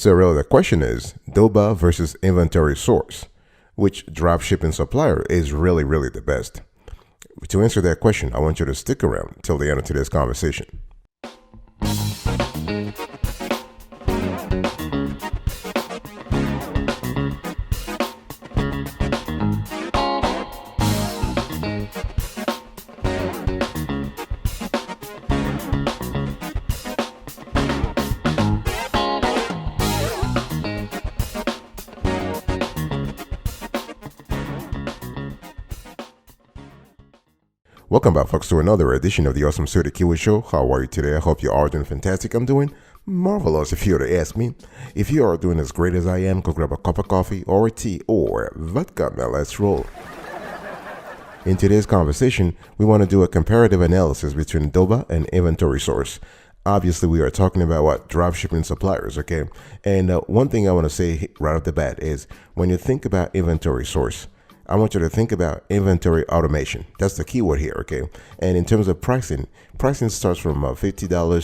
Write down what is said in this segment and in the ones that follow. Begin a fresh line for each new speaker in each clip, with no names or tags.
So really the question is Doba versus inventory source. Which dropshipping supplier is really the best? To answer that question, I want you to stick around till the end of today's conversation. Welcome back, folks, to another edition of the Awesome Suited Kiwi Show. How are you today? I hope you are doing fantastic. I'm doing marvelous, if you were to ask me. If you are doing as great as I am, go grab a cup of coffee or a tea or vodka. Now let's roll. In today's conversation, we want to do a comparative analysis between Doba and inventory source. Obviously, we are talking about what dropshipping suppliers, okay? And one thing I want to say right off the bat is when you think about inventory source, I want you to think about inventory automation. That's the keyword here, okay? And in terms of pricing starts from $50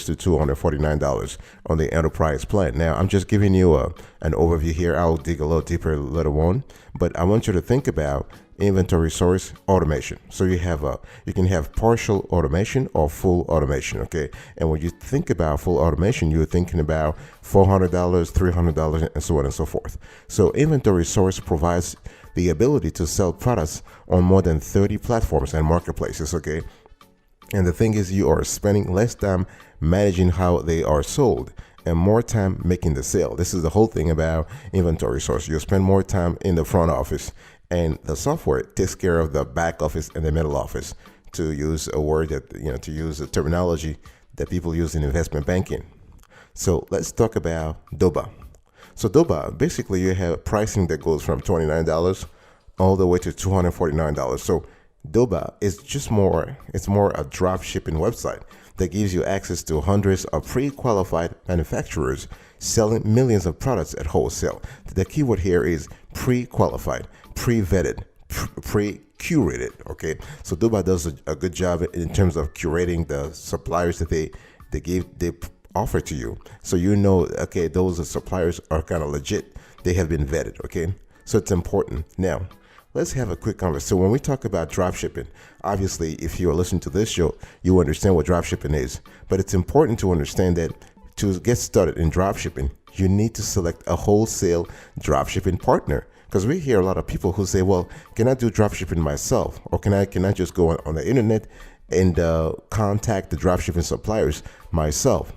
to $249 on the enterprise plan. Now, I'm just giving you an overview here. I'll dig a little deeper later on, but I want you to think about inventory source automation. So you can have partial automation or full automation, okay? And when you think about full automation, you're thinking about $400, $300, and so on and so forth. So inventory source provides the ability to sell products on more than 30 platforms and marketplaces, okay? And the thing is, you are spending less time managing how they are sold and more time making the sale. This is the whole thing about inventory source. You spend more time in the front office, and the software takes care of the back office and the middle office, to use a word that, to use the terminology that people use in investment banking. So let's talk about Doba. So Doba, basically you have pricing that goes from $29 all the way to $249. So Doba is just it's more a drop shipping website that gives you access to hundreds of pre-qualified manufacturers selling millions of products at wholesale. The keyword here is pre-qualified, pre-vetted, pre-curated, okay? So Doba does a good job in terms of curating the suppliers that they offer to you, so okay, those suppliers are kind of legit. They have been vetted, okay? So it's important. Now let's have a quick conversation. So when we talk about dropshipping, obviously if you are listening to this show, you understand what dropshipping is, but it's important to understand that to get started in dropshipping, you need to select a wholesale dropshipping partner. Because we hear a lot of people who say, well, can I do dropshipping myself, or can I just go on the internet and contact the dropshipping suppliers myself?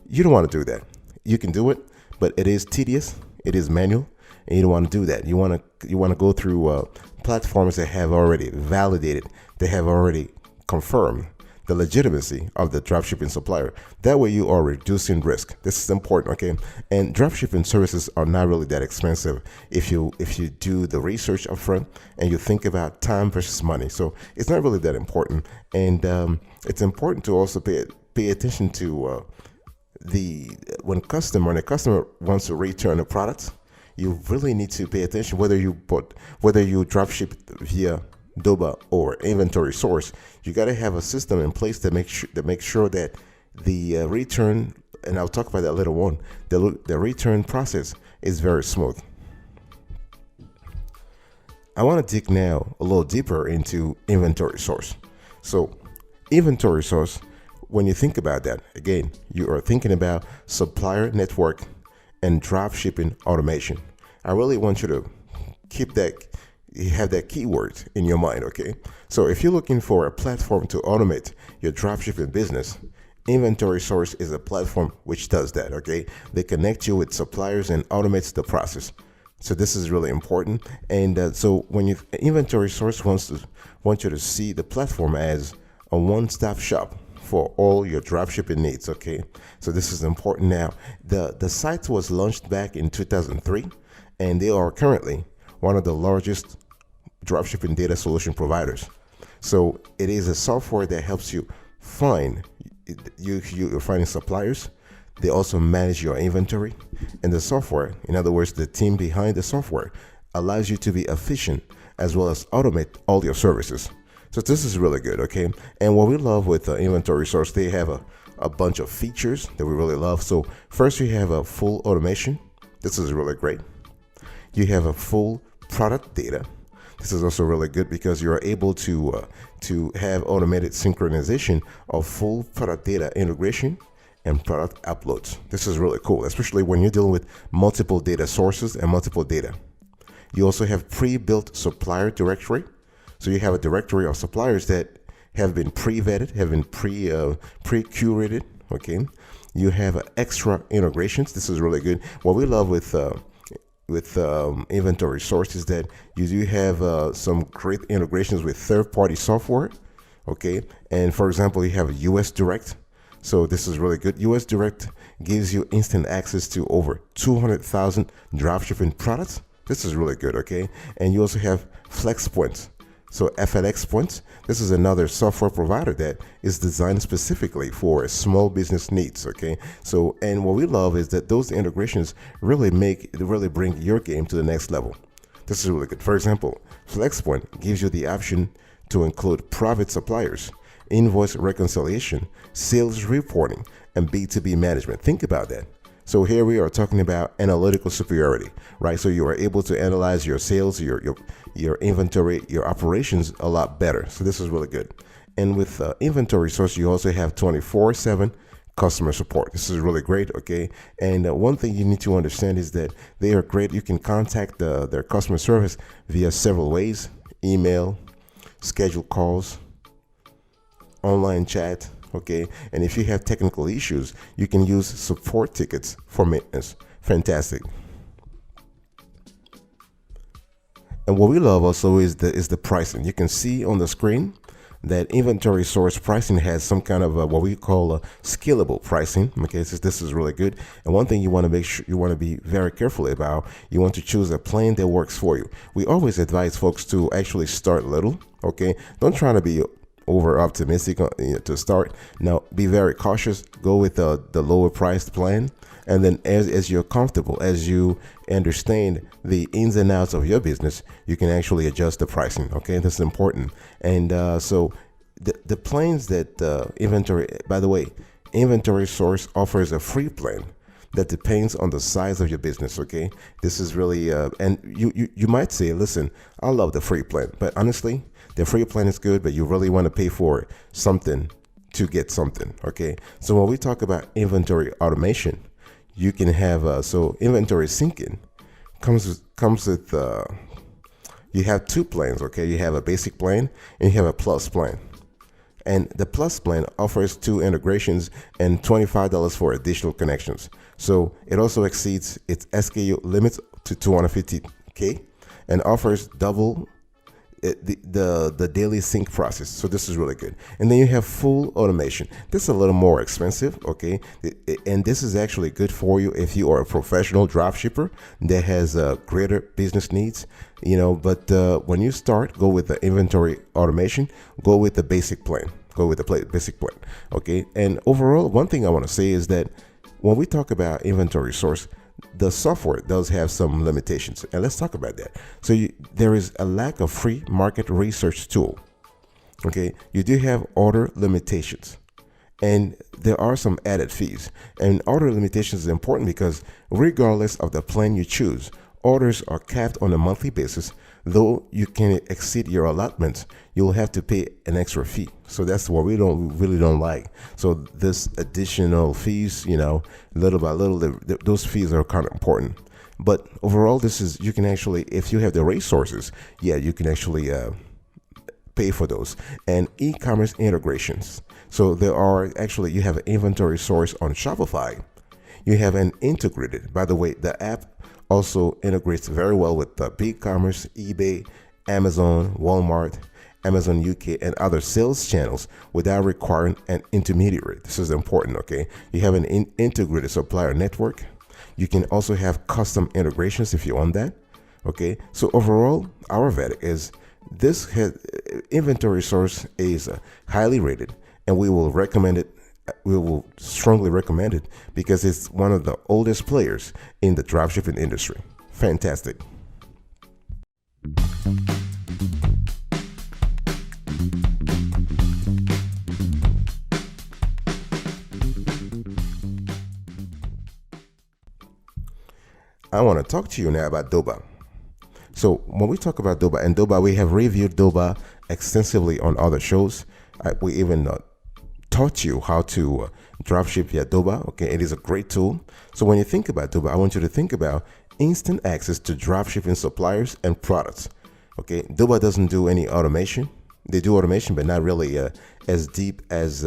You don't want to do that. You can do it, but it is tedious, it is manual, and you don't want to do that. You want to go through platforms that have already validated, they have already confirmed the legitimacy of the dropshipping supplier. That way you are reducing risk. This is important, okay? And dropshipping services are not really that expensive if you do the research up front and you think about time versus money. So it's not really that important. And it's important to also pay attention to when a customer wants to return a product, you really need to pay attention whether you dropship via Doba or inventory source. You got to have a system in place that makes sure that the return, and I'll talk about that later on, the return process is very smooth. I want to dig now a little deeper into inventory source. So inventory source, when you think about that, again, you are thinking about supplier network and drop shipping automation. I really want you to have that keyword in your mind, okay? So if you're looking for a platform to automate your drop shipping business, inventory source is a platform which does that, okay? They connect you with suppliers and automates the process. So this is really important. And so when inventory source wants you to see the platform as a one-stop shop for all your dropshipping needs, okay? So this is important. Now, the site was launched back in 2003, and they are currently one of the largest dropshipping data solution providers. So it is a software that helps you find, you're finding suppliers. They also manage your inventory, and the software, in other words, the team behind the software, allows you to be efficient as well as automate all your services. So this is really good, okay? And what we love with inventory source, they have a bunch of features that we really love. So first, we have a full automation. This is really great. You have a full product data. This is also really good because you are able to have automated synchronization of full product data integration and product uploads. This is really cool, especially when you're dealing with multiple data sources and multiple data. You also have pre-built supplier directory. So you have a directory of suppliers that have been pre-vetted, have been pre-curated. Okay. You have extra integrations. This is really good. What we love with inventory source is that you do have some great integrations with third-party software. Okay. And for example, you have US Direct. So this is really good. US Direct gives you instant access to over 200,000 dropshipping products. This is really good, okay? And you also have Flex Points. So FLX Points, this is another software provider that is designed specifically for small business needs, okay? So, and what we love is that those integrations really bring your game to the next level. This is really good. For example, Flex Point gives you the option to include private suppliers, invoice reconciliation, sales reporting, and B2B management. Think about that. So here we are talking about analytical superiority, right? So you are able to analyze your sales, your inventory, your operations a lot better. So this is really good. And with inventory source, you also have 24/7 customer support. This is really great, okay? And one thing you need to understand is that they are great. You can contact their customer service via several ways: email, scheduled calls, online chat. Okay, and if you have technical issues, you can use support tickets for maintenance. Fantastic. And what we love also is the pricing. You can see on the screen that inventory source pricing has some kind of what we call a scalable pricing. Okay, so this is really good. And one thing you want to make sure you want to be very careful about, you want to choose a plan that works for you. We always advise folks to actually start little. Okay, don't try to be over optimistic to start. Now be very cautious. Go with the lower priced plan, and then as you're comfortable, as you understand the ins and outs of your business, you can actually adjust the pricing. Okay, that's important. And so the plans that inventory, by the way, inventory source offers a free plan that depends on the size of your business. Okay, this is really and you might say, listen, I love the free plan, but honestly, the free plan is good, but you really want to pay for something to get something. Okay, so when we talk about inventory automation, you can have so inventory syncing comes with you have two plans. Okay, you have a basic plan and you have a plus plan. And the plus plan offers 2 integrations and $25 for additional connections. So it also exceeds its SKU limits to 250K and offers double the daily sync process. So this is really good. And then you have full automation. This is a little more expensive, okay? And this is actually good for you if you are a professional drop shipper that has greater business needs, you know. But when you start, go with the inventory automation, go with the basic plan, basic plan, okay? And overall, one thing I want to say is that when we talk about inventory source, the software does have some limitations, and let's talk about that. So there is a lack of free market research tool. Okay, you do have order limitations, and there are some added fees. And order limitations is important because regardless of the plan you choose, orders are capped on a monthly basis. Though you can exceed your allotments, you'll have to pay an extra fee. So that's what we really don't like. So this additional fees, you know, little by little, those fees are kind of important. But overall, you can actually, if you have the resources, yeah, you can actually pay for those. And e-commerce integrations. So you have an inventory source on Shopify. You have an integrated, by the way, the app also integrates very well with BigCommerce, eBay, Amazon, Walmart, Amazon UK, and other sales channels without requiring an intermediary. This is important, okay? You have an integrated supplier network. You can also have custom integrations if you want that, okay? So overall, our verdict is this inventory source is highly rated, and we will recommend it. We will strongly recommend it because it's one of the oldest players in the dropshipping industry. Fantastic. I want to talk to you now about Doba. So when we talk about Doba, and Doba, we have reviewed Doba extensively on other shows. We even taught you how to dropship via Doba. Okay, it is a great tool. So when you think about Doba, I want you to think about instant access to dropshipping suppliers and products. Okay, Doba doesn't do any automation. They do automation, but not really as deep as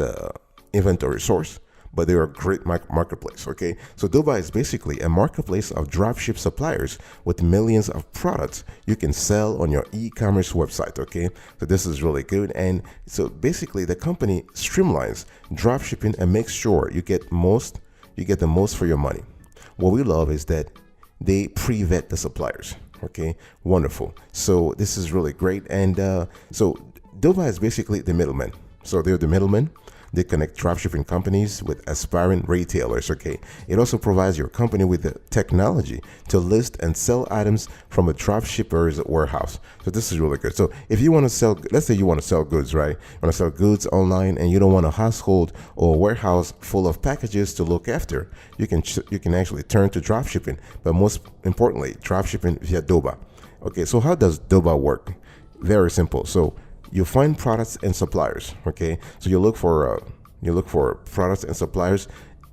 inventory source. But they're a great marketplace. Okay, so Doba is basically a marketplace of dropship suppliers with millions of products you can sell on your e-commerce website. Okay, so this is really good. And so basically, the company streamlines dropshipping and makes sure you get the most for your money. What we love is that they pre-vet the suppliers. Okay, wonderful. So this is really great. And so Doba is basically the middleman. So they're the middleman. They connect dropshipping companies with aspiring retailers. Okay, it also provides your company with the technology to list and sell items from a dropshipper's warehouse. So this is really good. So if you want to sell, let's say you want to sell goods, right? You want to sell goods online, and you don't want a household or a warehouse full of packages to look after. You can actually turn to dropshipping, but most importantly, dropshipping via Doba. Okay, so how does Doba work? Very simple. So you find products and suppliers. Okay, so you look for products and suppliers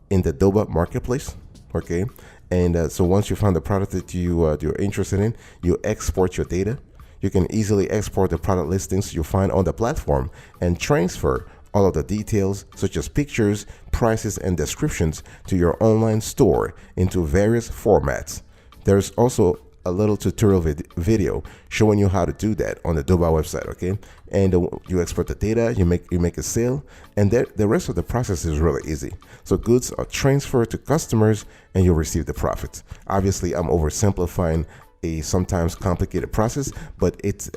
in the Doba marketplace. Okay, and so once you find the product that you're interested in, you export your data. You can easily export the product listings you find on the platform and transfer all of the details such as pictures, prices, and descriptions to your online store into various formats. There's also a little tutorial video showing you how to do that on the Doba website. Okay, and you export the data, you make a sale, and the rest of the process is really easy. So goods are transferred to customers, and you receive the profits. Obviously, I'm oversimplifying a sometimes complicated process, but it's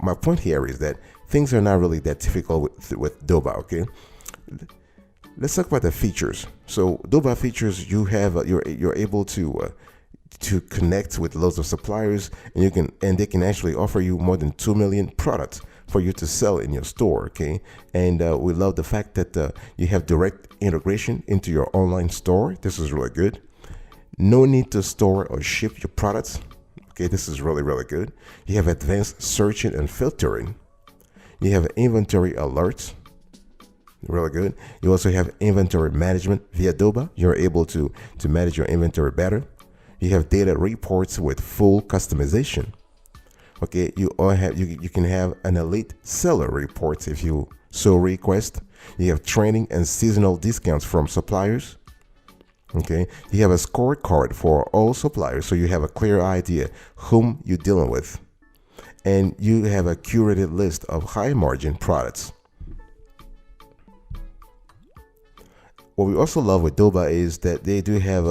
my point here is that things are not really that difficult with Doba. Okay, let's talk about the features. So Doba features, you're able to connect with loads of suppliers, and they can actually offer you more than 2 million products for you to sell in your store. Okay, and we love the fact that you have direct integration into your online store. This is really good. No need to store or ship your products. Okay, this is really, really good. You have advanced searching and filtering. You have inventory alerts. Really good. You also have inventory management via Doba. You're able to manage your inventory better. You have data reports with full customization. Okay, you can have an elite seller reports if you so request. You have training and seasonal discounts from suppliers. Okay, you have a scorecard for all suppliers, so you have a clear idea whom you're dealing with, and you have a curated list of high margin products. What we also love with Doba is that they do have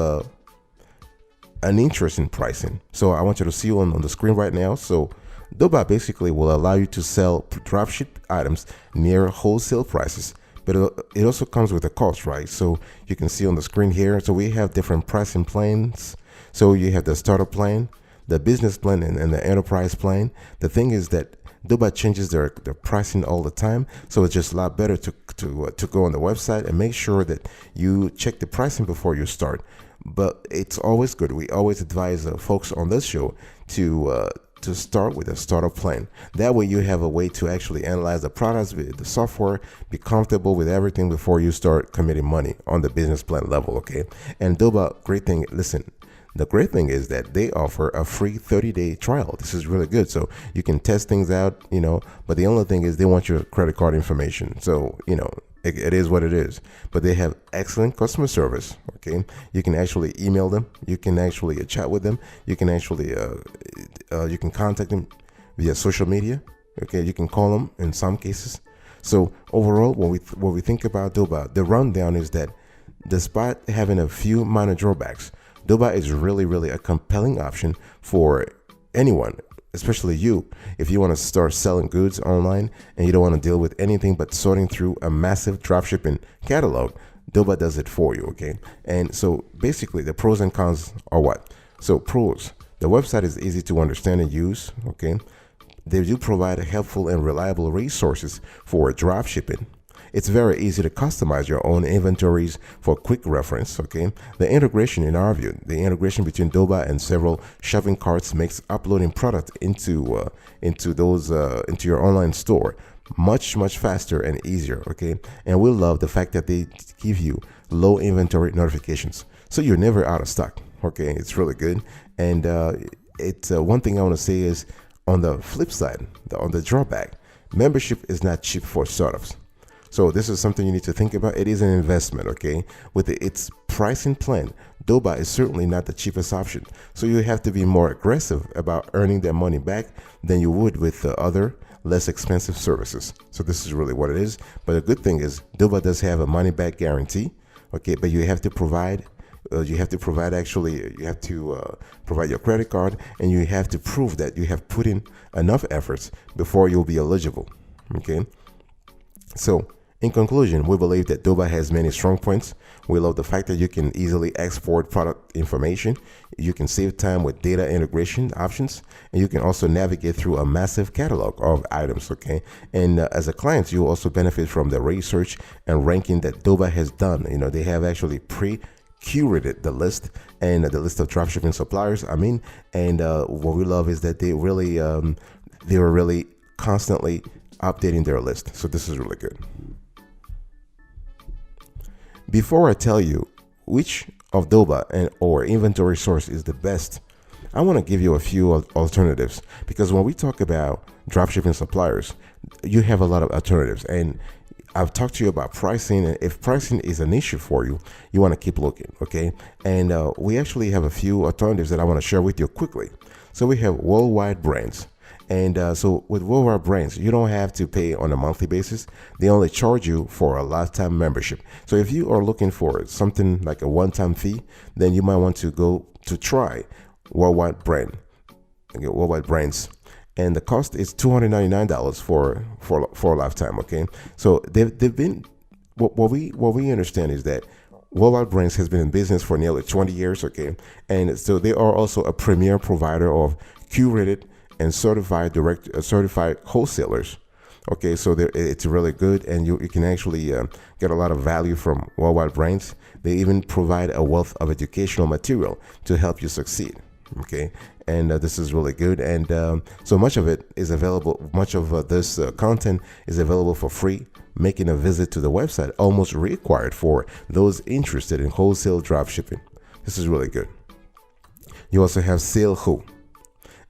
an interesting pricing. So I want you to see on the screen right now. So Doba basically will allow you to sell dropship items near wholesale prices, but it also comes with a cost, right? So you can see on the screen here. So we have different pricing plans. So you have the starter plan, the business plan, and the enterprise plan. The thing is that Doba changes their pricing all the time, so it's just a lot better to go on the website and make sure that you check the pricing before you start. But it's always good. We always advise folks on this show to start with a starter plan. That way you have a way to actually analyze the products, the software, be comfortable with everything before you start committing money on the business plan level. Okay, and Doba, great thing. Listen, the great thing is that they offer a free 30-day trial. This is really good. So you can test things out, but the only thing is they want your credit card information. So, it is what it is. But they have excellent customer service. Okay, you can actually email them. You can actually chat with them. You can actually you can contact them via social media. Okay, you can call them in some cases. So overall, when we think about Doba, the rundown is that despite having a few minor drawbacks, Doba is really, really a compelling option for anyone, especially you, if you want to start selling goods online and you don't want to deal with anything but sorting through a massive dropshipping catalog. Doba does it for you. Okay, and so basically the pros and cons are what? So pros: the website is easy to understand and use. Okay, they do provide helpful and reliable resources for dropshipping. it's very easy to customize your own inventories for quick reference. Okay, the integration, in our view, the integration between Doba and several shopping carts makes uploading product into your online store much faster and easier. Okay, and we love the fact that they give you low inventory notifications, so you're never out of stock. Okay, it's really good. And it's one thing I want to say is, on the flip side, on the drawback, membership is not cheap for startups. So this is something you need to think about. It is an investment. Okay, with its pricing plan, Doba is certainly not the cheapest option. So you have to be more aggressive about earning that money back than you would with other less expensive services. So this is really what it is. But the good thing is, Doba does have a money back guarantee. Okay, but you have to provide provide your credit card, and you have to prove that you have put in enough efforts before you'll be eligible. Okay, so in conclusion, we believe that Doba has many strong points. We love the fact that you can easily export product information, you can save time with data integration options, and you can also navigate through a massive catalog of items. Okay, and as a client, you also benefit from the research and ranking that Doba has done. They have actually curated the list, and the list of dropshipping suppliers. And what we love is that they were really constantly updating their list. So this is really good. Before I tell you which of Doba or inventory source is the best, I want to give you a few alternatives, because when we talk about dropshipping suppliers, you have a lot of alternatives, and I've talked to you about pricing, and if pricing is an issue for you, you want to keep looking. Okay, and we actually have a few alternatives that I want to share with you quickly. So we have worldwide brands. And so with worldwide brands, you don't have to pay on a monthly basis. They only charge you for a lifetime membership. So if you are looking for something like a one-time fee, then you might want to go to try worldwide brands. And the cost is $299 for a lifetime. Okay, so they've been what we understand is that Worldwide Brands has been in business for nearly 20 years. Okay, and so they are also a premier provider of curated and certified wholesalers. Okay, so it's really good, and you can actually get a lot of value from Worldwide Brands. They even provide a wealth of educational material to help you succeed. Okay, and this is really good, and so much of it is available. Much of this content is available for free, making a visit to the website almost required for those interested in wholesale dropshipping. This is really good. You also have SaleHo.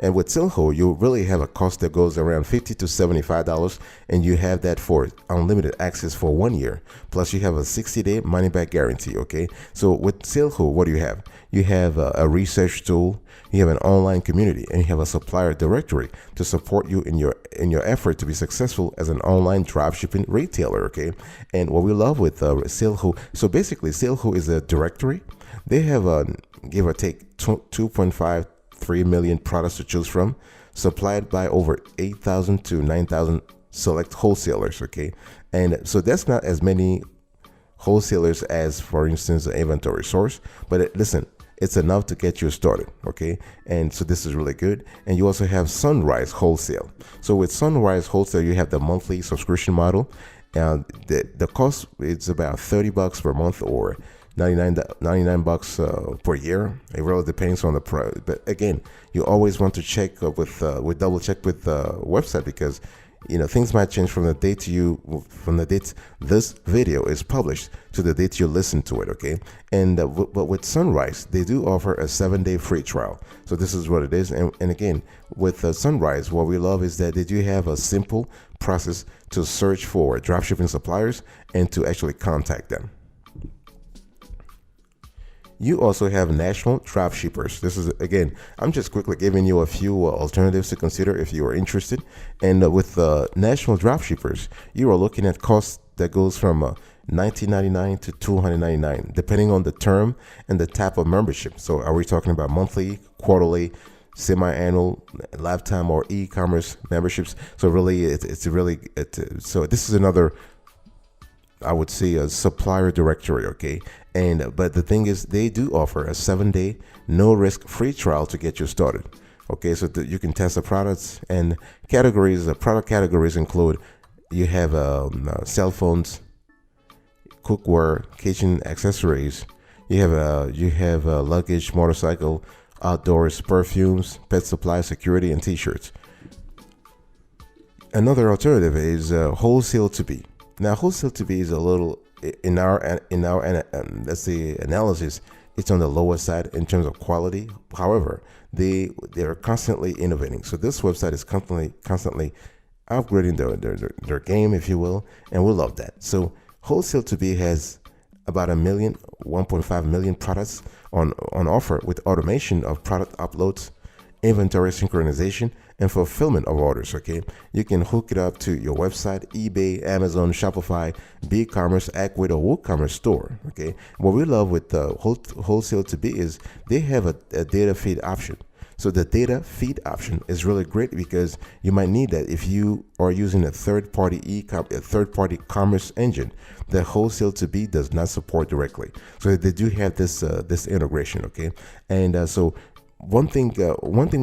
And with SaleHo, you really have a cost that goes around $50 to $75, and you have that for unlimited access for 1 year. Plus, you have a 60-day money-back guarantee. Okay, so with SaleHo, what do you have? You have a research tool, you have an online community, and you have a supplier directory to support you in your effort to be successful as an online dropshipping retailer. Okay, and what we love with SaleHo, so basically, SaleHo is a directory. They have a give or take 2.53 million products to choose from, supplied by over 8,000 to 9,000 select wholesalers. Okay, and so that's not as many wholesalers as, for instance, an inventory source, but listen, it's enough to get you started. Okay, and so this is really good. And you also have Sunrise Wholesale. So with Sunrise Wholesale, you have the monthly subscription model, and the cost is about $30 per month or $99 per year. It really depends on the price, but again, you always want to check with double check with the website, because things might change from the date this video is published to the date you listen to it. Okay, and but with Sunrise, they do offer a 7-day free trial. So this is what it is. And again, with Sunrise, what we love is that they do have a simple process to search for dropshipping suppliers and to actually contact them. You also have national dropshippers. This is, again, I'm just quickly giving you a few alternatives to consider if you are interested. And with national dropshippers, you are looking at costs that goes from $19.99 to $299, depending on the term and the type of membership. So are we talking about monthly, quarterly, semi-annual, lifetime, or e-commerce memberships? So really, so this is another, I would say, a supplier directory. Okay, but the thing is, they do offer a 7-day no-risk free trial to get you started. Okay, so you can test the products, and categories. The product categories include, you have cell phones, cookware, kitchen accessories. You have luggage, motorcycle, outdoors, perfumes, pet supply, security, and t-shirts. Another alternative is wholesale to be. Now, wholesale to be is a little in our let's say analysis. It's on the lower side in terms of quality. However, they're constantly innovating. So this website is constantly upgrading their game, if you will, and we love that. So wholesale to be has about 1.5 million products on offer with automation of product uploads, inventory synchronization, and fulfillment of orders. Okay, you can hook it up to your website, eBay, Amazon, Shopify, BigCommerce, Acquid, or WooCommerce store. Okay, what we love with the wholesale to be is they have a data feed option. So the data feed option is really great because you might need that if you are using a third-party commerce engine. The wholesale to be does not support directly. So they do have this integration. Okay, and so one thing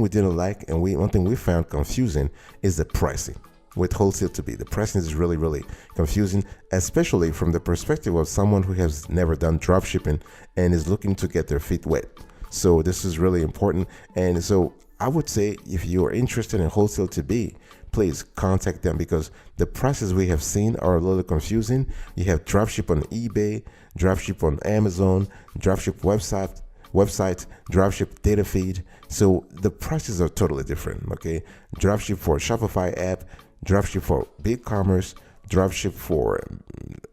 we didn't like, and one thing we found confusing is the pricing with wholesale to be. The pricing is really confusing, especially from the perspective of someone who has never done drop shipping and is looking to get their feet wet. So this is really important. And so I would say if you are interested in wholesale to be, please contact them because the prices we have seen are a little confusing. You have dropship on eBay, dropship on Amazon, dropship website, dropship data feed. So the prices are totally different. Okay, dropship for Shopify app, dropship for BigCommerce, dropship for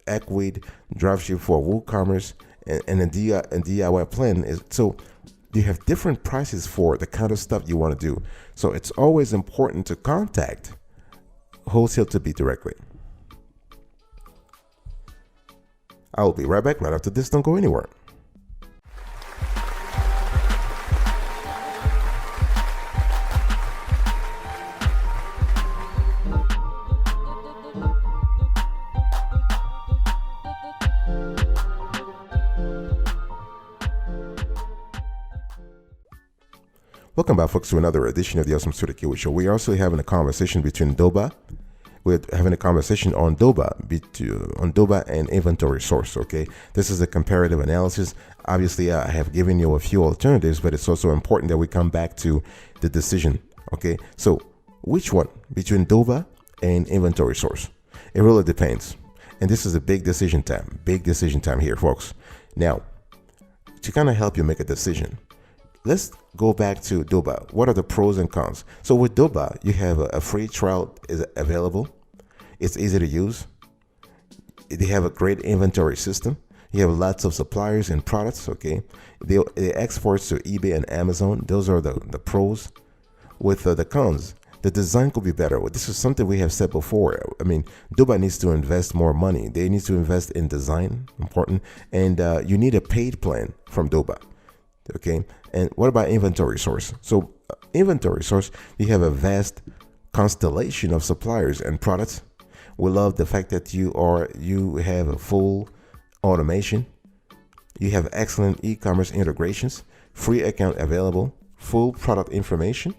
Acquid, dropship for WooCommerce, and a DIY plan is so. You have different prices for the kind of stuff you want to do. So it's always important to contact wholesale to be directly. I'll be right back right after this. Don't go anywhere. Welcome back, folks, to another edition of the Awesome Studio Kiwi Show. We're also having a conversation between Doba. We're having a conversation on Doba and inventory source. Okay, this is a comparative analysis. Obviously, I have given you a few alternatives, but it's also important that we come back to the decision. Okay, so which one between Doba and inventory source? It really depends, and this is a big decision time here, folks. Now, to kind of help you make a decision, let's go back to Doba. What are the pros and cons? So with Doba, you have a free trial is available. It's easy to use. They have a great inventory system. You have lots of suppliers and products. Okay, they export to eBay and Amazon. Those are the pros. With the cons, the design could be better. Well, this is something we have said before. I mean, Doba needs to invest more money. They need to invest in design, important, and you need a paid plan from Doba. Okay, and what about inventory source? So inventory source, you have a vast constellation of suppliers and products. We love the fact that you have a full automation. You have excellent e-commerce integrations, free account available, full product information,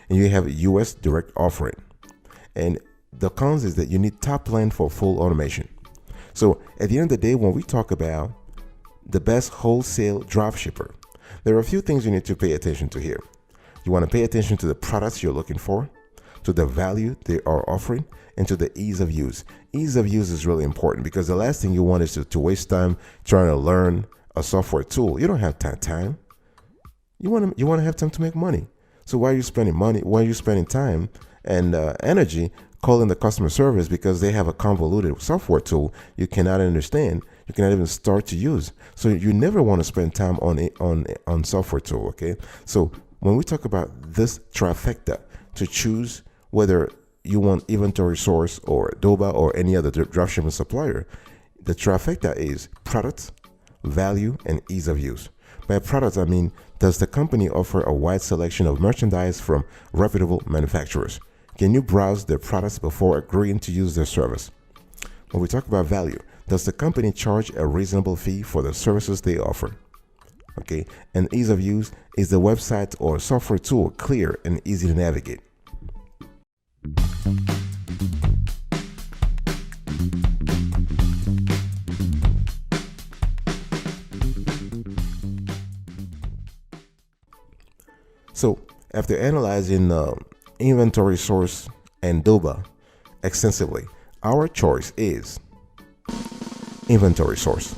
and you have a US direct offering. And the cons is that you need top plan for full automation. So at the end of the day, when we talk about the best wholesale drop shipper, there are a few things you need to pay attention to here. You want to pay attention to the products you're looking for, to the value they are offering, and to the ease of use. Ease of use is really important because the last thing you want is to waste time trying to learn a software tool. You don't have time. You want to have time to make money. So why are you spending money? Why are you spending time and energy calling the customer service because they have a convoluted software tool you cannot understand, you cannot even start to use? So you never want to spend time on software tool. Okay, so when we talk about this trifecta to choose whether you want inventory source or Doba or any other dropshipping supplier, the trifecta is products, value, and ease of use. By products, I mean, does the company offer a wide selection of merchandise from reputable manufacturers? Can you browse their products before agreeing to use their service? When we talk about value, does the company charge a reasonable fee for the services they offer? Okay, and ease of use, is the website or software tool clear and easy to navigate? So after analyzing inventory source and Doba extensively, our choice is inventory source.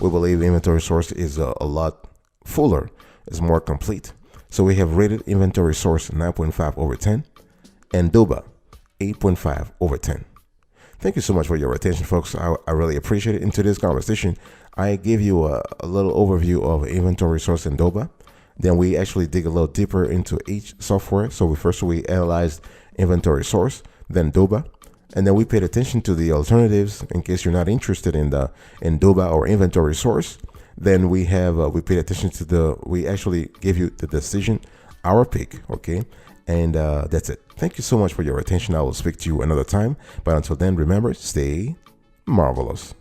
We believe inventory source is a lot fuller, is more complete. So we have rated inventory source 9.5 over 10 and Doba 8.5 over 10. Thank you so much for your attention, folks. I really appreciate it. In today's conversation, I gave you a little overview of inventory source and Doba. Then we actually dig a little deeper into each software. So we analyzed inventory source, then Doba, and then we paid attention to the alternatives in case you're not interested in Doba or inventory source. Then we paid attention to we actually gave you the decision, our pick, okay? And that's it. Thank you so much for your attention. I will speak to you another time. But until then, remember, stay marvelous.